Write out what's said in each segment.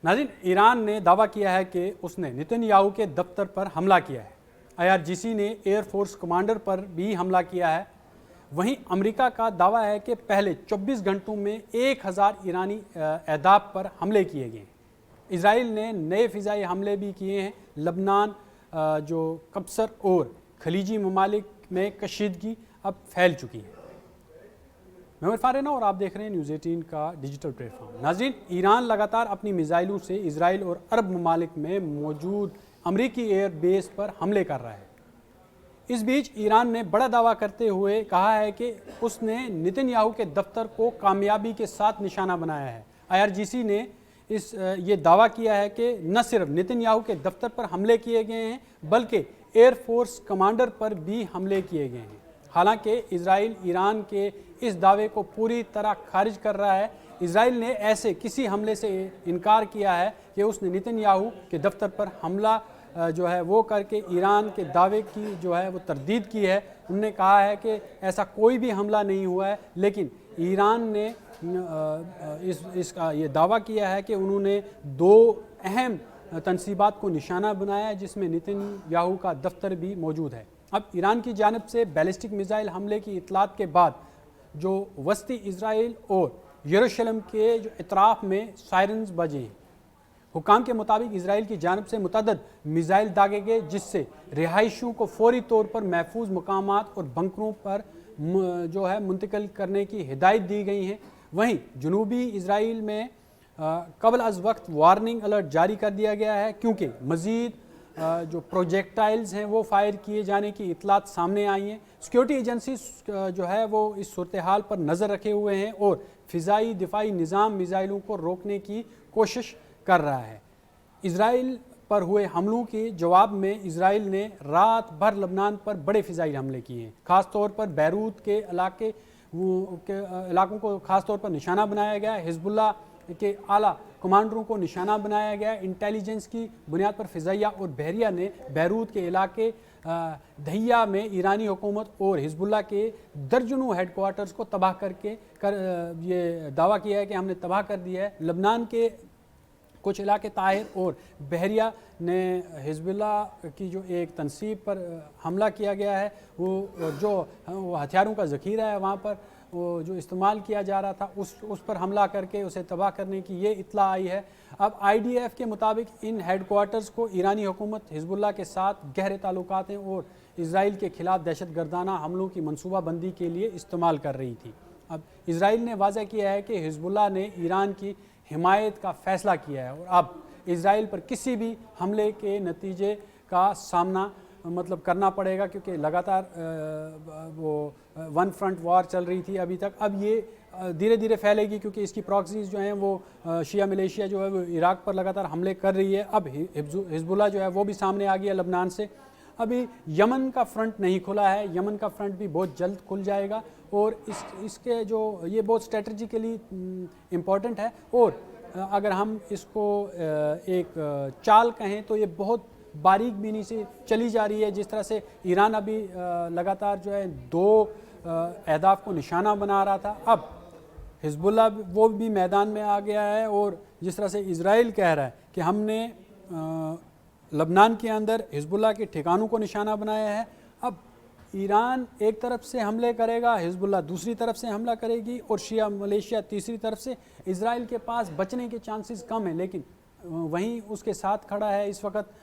नाज़रीन, ईरान ने दावा किया है कि उसने नेतन्याहू के दफ्तर पर हमला किया है। IRGC ने एयरफोर्स कमांडर पर भी हमला किया है। वहीं अमेरिका का दावा है कि पहले 24 घंटों में 1000 ईरानी अहदाफ पर हमले किए गए। इजराइल ने नए फ़िज़ाई हमले भी किए हैं। लबनान, जो कब्सर और खलीजी ममालिक में कशीदगी अब फैल चुकी है। मैं उमर फारेना और आप देख रहे हैं न्यूज़ 18 का डिजिटल प्लेटफॉर्म। नाज़रीन, ईरान लगातार अपनी मिसाइलों से इजराइल और अरब ममालिक में मौजूद अमरीकी एयर बेस पर हमले कर रहा है। इस बीच ईरान ने बड़ा दावा करते हुए कहा है कि उसने नेतन्याहू के दफ्तर को कामयाबी के साथ निशाना बनाया है। IRGC ने ये दावा किया है कि न सिर्फ नेतन्याहू के दफ्तर पर हमले किए गए हैं बल्कि एयरफोर्स कमांडर पर भी हमले किए गए हैं। हालांकि इजराइल ईरान के इस दावे को पूरी तरह खारिज कर रहा है। इजराइल ने ऐसे किसी हमले से इनकार किया है कि उसने नेतन्याहू के दफ्तर पर हमला जो है वो करके ईरान के दावे की जो है वो तरदीद की है। उन्होंने कहा है कि ऐसा कोई भी हमला नहीं हुआ है, लेकिन ईरान ने इसका ये दावा किया है कि उन्होंने 2 अहम तनसीबात को निशाना बनाया है जिसमें नेतन्याहू का दफ्तर भी मौजूद है। अब ईरान की जानिब से बैलिस्टिक मिसाइल हमले की इतलात के बाद जो वस्ती इजराइल और यरूशलेम के जो इतराफ में सायरन्स बजे हैं। हुकाम के मुताबिक इजराइल की जानिब से मुतअद्दिद मिसाइल दागे गए जिससे रिहायशियों को फौरी तौर पर महफूज मकामात और बंकरों पर जो है मुंतकिल करने की हिदायत दी गई है। वहीं जनूबी इजराइल में कबल अज वक्त वार्निंग अलर्ट जारी कर दिया गया है क्योंकि मज़ीद जो प्रोजेक्टाइल्स हैं वो फायर किए जाने की इतलात सामने आई हैं। सिक्योरिटी एजेंसी जो है वो इस सूरत हाल पर नज़र रखे हुए हैं और फ़िज़ाई दिफाई निज़ाम मिसाइलों को रोकने की कोशिश कर रहा है। इजराइल पर हुए हमलों के जवाब में इजराइल ने रात भर लबनान पर बड़े फ़िज़ाई हमले किए हैं। ख़ास तौर पर बैरूत के इलाकों को ख़ास तौर पर निशाना बनाया गया। हिजबुल्लाह के आला कमांडरों को निशाना बनाया गया। इंटेलिजेंस की बुनियाद पर फ़िज़ाइया और बहरिया ने बैरूत के इलाके दहिया में ईरानी हुकूमत और हिजबुल्लाह के दर्जनों हेडक्वार्टर्स को तबाह ये दावा किया है कि हमने तबाह कर दिया है। लबनान के कुछ इलाके ताहिर और बहरिया ने हिजबुल्लाह की जो एक तनसीब पर हमला किया गया है, वो हथियारों का ज़ख़ीरा है वहाँ पर वो जो इस्तेमाल किया जा रहा था उस पर हमला करके उसे तबाह करने की ये इत्तला आई है। अब IDF के मुताबिक इन हेडक्वार्टर्स को ईरानी हुकूमत हिजबुल्लाह के साथ गहरे ताल्लुकात हैं और इसराइल के ख़िलाफ़ दहशतगर्दाना हमलों की मनसूबाबंदी के लिए इस्तेमाल कर रही थी। अब इसराइल ने वाज़ह किया है कि हिजबुल्लाह ने ईरान की हिमायत का फ़ैसला किया है और अब इसराइल पर किसी भी हमले के नतीजे का सामना करना पड़ेगा क्योंकि लगातार वो वन फ्रंट वॉर चल रही थी अभी तक। अब ये धीरे धीरे फैलेगी क्योंकि इसकी प्रॉक्सीज जो हैं वो शिया मिलिशिया जो है वो इराक पर लगातार हमले कर रही है। अब हिजबुल्लाह जो है वो भी सामने आ गया लबनान से। अभी यमन का फ्रंट नहीं खुला है, यमन का फ्रंट भी बहुत जल्द खुल जाएगा और इसके जो ये बहुत स्ट्रेटजिकली इम्पॉर्टेंट है। और अगर हम इसको एक चाल कहें तो ये बहुत बारीक बीनी से चली जा रही है। जिस तरह से ईरान अभी लगातार जो है 2 अहदाफ को निशाना बना रहा था, अब हिजबुल्लाह वो भी मैदान में आ गया है और जिस तरह से इजराइल कह रहा है कि हमने लबनान के अंदर हिजबुल्लाह के ठिकानों को निशाना बनाया है। अब ईरान एक तरफ से हमले करेगा, हिजबुल्लाह दूसरी तरफ से हमला करेगी और शिया मलेशिया तीसरी तरफ से। इजराइल के पास बचने के चांसेस कम हैं, लेकिन वहीं उसके साथ खड़ा है इस वक्त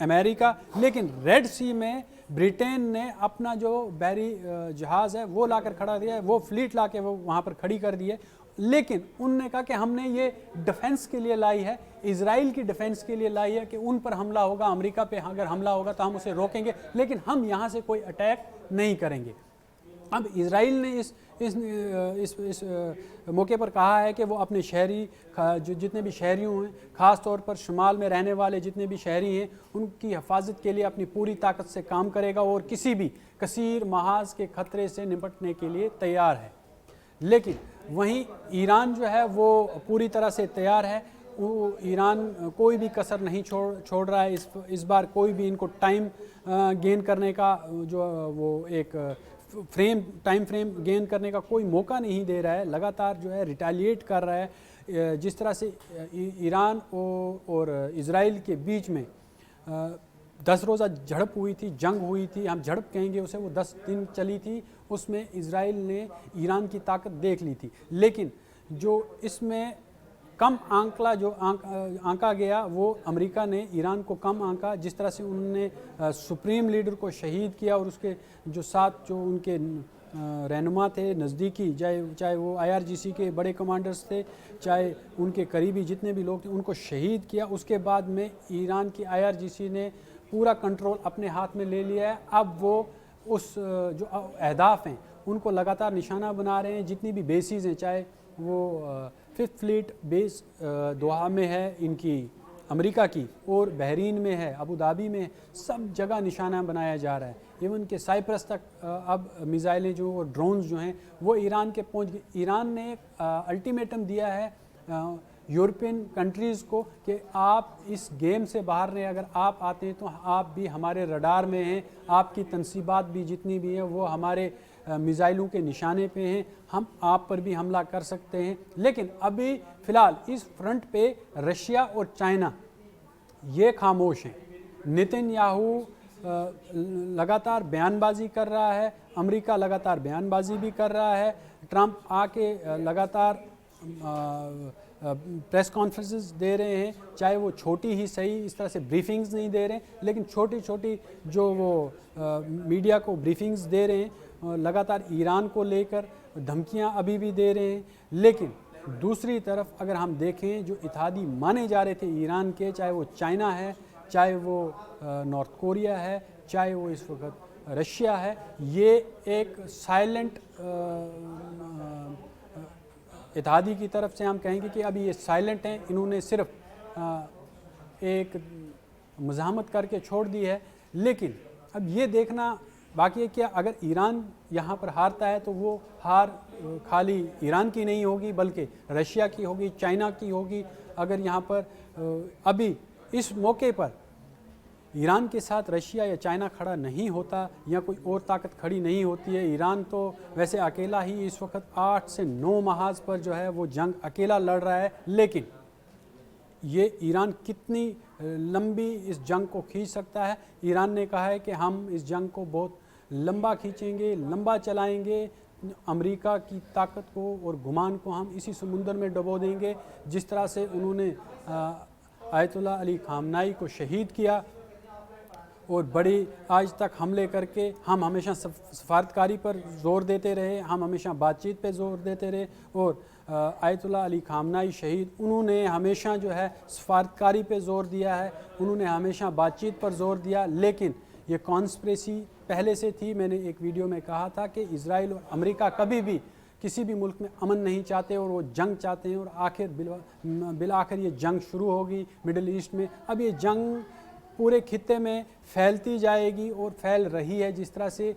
अमेरिका। लेकिन रेड सी में ब्रिटेन ने अपना जो बहरी जहाज़ है वो लाकर खड़ा दिया है, वो फ्लीट ला के वो वहाँ पर खड़ी कर दी है। लेकिन उनने कहा कि हमने ये डिफेंस के लिए लाई है, इजराइल की डिफेंस के लिए लाई है कि उन पर हमला होगा, अमेरिका पे अगर हमला होगा तो हम उसे रोकेंगे, लेकिन हम यहाँ से कोई अटैक नहीं करेंगे। अब इजराइल ने इस मौके पर कहा है कि वो अपने शहरी जो जितने भी शहरियों हैं, ख़ास तौर पर शुमाल में रहने वाले जितने भी शहरी हैं, उनकी हिफाजत के लिए अपनी पूरी ताकत से काम करेगा और किसी भी कसीर महाज के ख़तरे से निपटने के लिए तैयार है। लेकिन वहीं ईरान जो है वो पूरी तरह से तैयार है। वो ईरान कोई भी कसर नहीं छोड़ रहा है। इस बार कोई भी इनको टाइम गेन करने का जो वो एक टाइम फ्रेम गेन करने का कोई मौका नहीं दे रहा है। लगातार जो है रिटेलिएट कर रहा है। जिस तरह से ईरान और इज़राइल के बीच में 10 रोज़ा झड़प हुई थी, जंग हुई थी, हम झड़प कहेंगे उसे, वो 10 दिन चली थी, उसमें इज़राइल ने ईरान की ताकत देख ली थी। लेकिन जो इसमें कम आंकड़ा जो आंका गया वो अमेरिका ने ईरान को कम आंका। जिस तरह से उन्होंने सुप्रीम लीडर को शहीद किया और उसके जो साथ जो उनके रहनुमा थे नज़दीकी, चाहे वो IRGC के बड़े कमांडर्स थे, चाहे उनके करीबी जितने भी लोग थे, उनको शहीद किया। उसके बाद में ईरान की IRGC ने पूरा कंट्रोल अपने हाथ में ले लिया है। अब वो उस जो अहदाफ हैं उनको लगातार निशाना बना रहे हैं। जितनी भी बेसिस हैं, चाहे वो 5th फ्लीट बेस दोहा में है इनकी अमेरिका की, और बहरीन में है, अबू धाबी में है, सब जगह निशाना बनाया जा रहा है। इवन के साइप्रस तक अब मिसाइलें जो और ड्रोन्स जो हैं वो ईरान के पहुंच गए। ईरान ने अल्टीमेटम दिया है यूरोपियन कंट्रीज़ को कि आप इस गेम से बाहर नहीं, अगर आप आते हैं तो आप भी हमारे रडार में हैं, आपकी तनसीबात भी जितनी भी हैं वो हमारे मिसाइलों के निशाने पे हैं, हम आप पर भी हमला कर सकते हैं। लेकिन अभी फ़िलहाल इस फ्रंट पे रशिया और चाइना ये खामोश हैं। नेतन्याहू लगातार बयानबाजी कर रहा है, अमेरिका लगातार बयानबाजी भी कर रहा है, ट्रंप आके लगातार प्रेस कॉन्फ्रेंसेस दे रहे हैं, चाहे वो छोटी ही सही, इस तरह से ब्रीफिंग्स नहीं दे रहे, लेकिन छोटी छोटी जो वो मीडिया को ब्रीफिंग्स दे रहे हैं, लगातार ईरान को लेकर धमकियां अभी भी दे रहे हैं। लेकिन दूसरी तरफ अगर हम देखें, जो इत्तेहादी माने जा रहे थे ईरान के, चाहे वो चाइना है, चाहे वो नॉर्थ कोरिया है, चाहे वो इस वक्त रशिया है, ये एक साइलेंट इत्तेहादी की तरफ से हम कहेंगे कि अभी ये साइलेंट हैं। इन्होंने सिर्फ एक मज़ाहमत करके छोड़ दी है। लेकिन अब ये देखना बाकी है कि अगर ईरान यहाँ पर हारता है तो वो हार खाली ईरान की नहीं होगी बल्कि रशिया की होगी, चाइना की होगी। अगर यहाँ पर अभी इस मौके पर ईरान के साथ रशिया या चाइना खड़ा नहीं होता या कोई और ताकत खड़ी नहीं होती है, ईरान तो वैसे अकेला ही इस वक्त 8 से 9 महाज पर जो है वो जंग अकेला लड़ रहा है। लेकिन ये ईरान कितनी लंबी इस जंग को खींच सकता है? ईरान ने कहा है कि हम इस जंग को बहुत लंबा खींचेंगे, लंबा चलाएंगे, अमेरिका की ताकत को और गुमान को हम इसी समुंदर में डुबो देंगे। जिस तरह से उन्होंने आयतुल्ला अली खामनाई को शहीद किया और बड़ी आज तक हमले करके, हम हमेशा सफारतकारी पर ज़ोर देते रहे, हम हमेशा बातचीत पे ज़ोर देते रहे, और आयतुल्ला अली खामनाई शहीद, उन्होंने हमेशा जो है सफारतकारी पे ज़ोर दिया है, उन्होंने हमेशा बातचीत पर ज़ोर दिया। लेकिन ये कॉन्स्पिरेसी पहले से थी। मैंने एक वीडियो में कहा था कि इज़राइल और अमेरिका कभी भी किसी भी मुल्क में अमन नहीं चाहते और वो जंग चाहते हैं, और आखिर बिल आखिर ये जंग शुरू होगी मिडिल ईस्ट में। अब ये जंग पूरे खित्ते में फैलती जाएगी और फैल रही है। जिस तरह से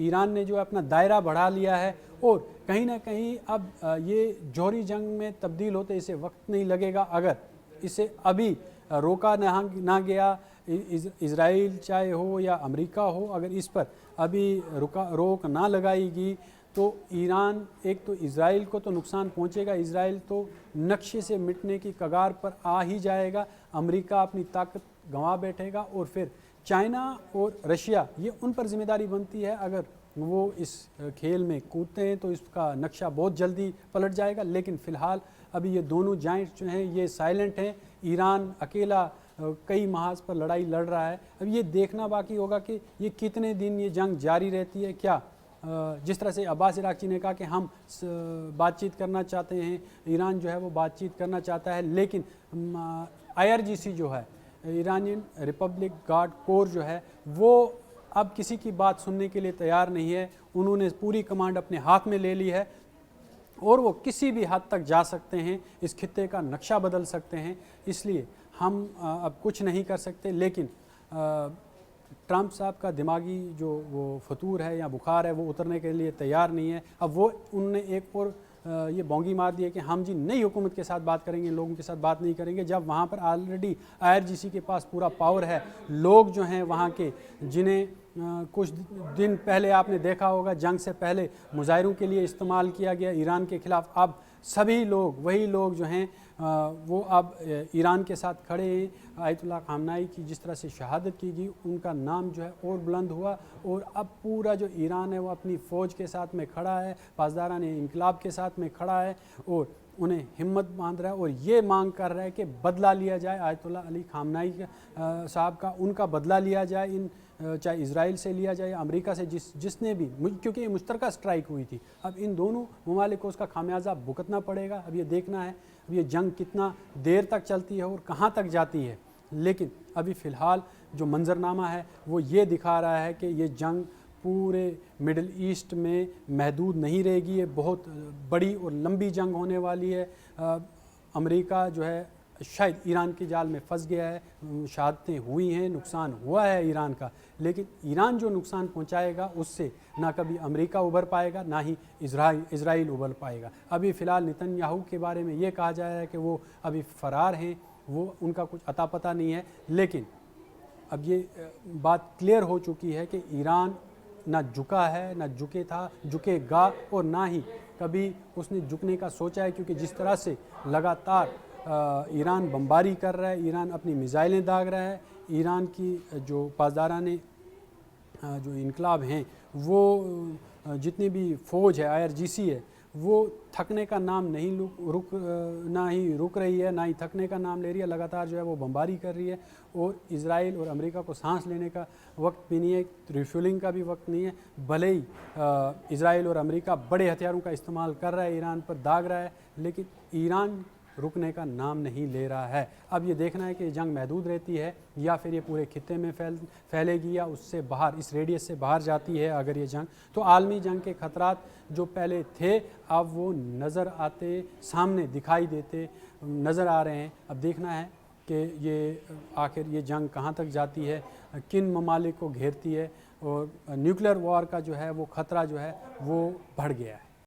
ईरान ने जो अपना दायरा बढ़ा लिया है, और कहीं ना कहीं अब ये जौहरी जंग में तब्दील होते इसे वक्त नहीं लगेगा। अगर इसे अभी रोका ना गया, इज़राइल चाहे हो या अमेरिका हो, अगर इस पर अभी रोक ना लगाएगी तो ईरान, एक तो इज़राइल को तो नुकसान पहुंचेगा, इज़राइल तो नक्शे से मिटने की कगार पर आ ही जाएगा, अमेरिका अपनी ताकत गंवा बैठेगा, और फिर चाइना और रशिया ये उन पर जिम्मेदारी बनती है। अगर वो इस खेल में कूदते हैं तो इसका नक्शा बहुत जल्दी पलट जाएगा। लेकिन फ़िलहाल अभी ये दोनों जाइंट्स जो हैं ये साइलेंट हैं। ईरान अकेला कई महाज पर लड़ाई लड़ रहा है। अब ये देखना बाकी होगा कि ये कितने दिन ये जंग जारी रहती है। क्या जिस तरह से अब्बास इराक़ची ने कहा कि हम बातचीत करना चाहते हैं, ईरान जो है वो बातचीत करना चाहता है, लेकिन IRGC जो है, ईरानियन रिपब्लिक गार्ड कोर जो है, वो अब किसी की बात सुनने के लिए तैयार नहीं है। उन्होंने पूरी कमांड अपने हाथ में ले ली है और वो किसी भी हद तक जा सकते हैं, इस खित्ते का नक्शा बदल सकते हैं। इसलिए हम अब कुछ नहीं कर सकते। लेकिन ट्रंप साहब का दिमागी जो वो फतूर है या बुखार है वो उतरने के लिए तैयार नहीं है। अब वो उनने एक और ये बोंगी मार दी है कि हम जी नई हुकूमत के साथ बात करेंगे, लोगों के साथ बात नहीं करेंगे, जब वहाँ पर ऑलरेडी IRGC के पास पूरा पावर है। लोग जो हैं वहाँ के, जिन्हें कुछ दिन पहले आपने देखा होगा जंग से पहले मुजाहिरों के लिए इस्तेमाल किया गया ईरान के ख़िलाफ़, अब सभी लोग, वही लोग जो हैं वो अब ईरान के साथ खड़े हैं। आयतुल्लाह खामनाई की जिस तरह से शहादत की गई, उनका नाम जो है और बुलंद हुआ और अब पूरा जो ईरान है वो अपनी फ़ौज के साथ में खड़ा है, पासदारान इनकलाब के साथ में खड़ा है और उन्हें हिम्मत बांध रहा है और ये मांग कर रहा है कि बदला लिया जाए आयतुल्लाह अली खामनाई साहब का, उनका बदला लिया जाए, इन चाहे इजराइल से लिया जाए, अमेरिका से, जिसने भी, क्योंकि ये मुश्तरका स्ट्राइक हुई थी। अब इन दोनों ममालिक को उसका खामियाजा भुगतना पड़ेगा। अब ये देखना है अब ये जंग कितना देर तक चलती है और कहाँ तक जाती है। लेकिन अभी फ़िलहाल जो मंजरनामा है वो ये दिखा रहा है कि ये जंग पूरे मिडिल ईस्ट में महदूद नहीं रहेगी, ये बहुत बड़ी और लंबी जंग होने वाली है। अमेरिका जो है शायद ईरान के जाल में फंस गया है, शहादतें हुई हैं, नुकसान हुआ है ईरान का, लेकिन ईरान जो नुकसान पहुंचाएगा उससे ना कभी अमेरिका उभर पाएगा, ना ही इजराइल उभर पाएगा। अभी फ़िलहाल नेतन्याहू के बारे में ये कहा जा रहा है कि वो अभी फ़रार हैं, वो उनका कुछ अता पता नहीं है। लेकिन अब ये बात क्लियर हो चुकी है कि ईरान ना झुका है, ना झुकेगा और ना ही कभी उसने झुकने का सोचा है, क्योंकि जिस तरह से लगातार ईरान बमबारी कर रहा है, ईरान अपनी मिसाइलें दाग रहा है, ईरान की जो पासदाराने जो इनकलाब हैं वो जितनी भी फ़ौज है, IRGC है, वो थकने का नाम नहीं ना ही रुक रही है, ना ही थकने का नाम ले रही है। लगातार जो है वो बमबारी कर रही है और इजराइल और अमेरिका को सांस लेने का वक्त भी नहीं है, रिफ्यूलिंग का भी वक्त नहीं है। भले ही इजराइल और अमेरिका बड़े हथियारों का इस्तेमाल कर रहा है, ईरान पर दाग रहा है, लेकिन ईरान रुकने का नाम नहीं ले रहा है। अब ये देखना है कि जंग महदूद रहती है या फिर ये पूरे खित्ते में फैलेगी या उससे बाहर, इस रेडियस से बाहर जाती है। अगर ये जंग, तो आलमी जंग के खतरात जो पहले थे अब वो नज़र आते, सामने दिखाई देते नज़र आ रहे हैं। अब देखना है कि ये आखिर ये जंग कहाँ तक जाती है, किन ममालिक को घेरती है और न्यूक्लियर वॉर का जो है वो ख़तरा जो है वो बढ़ गया है।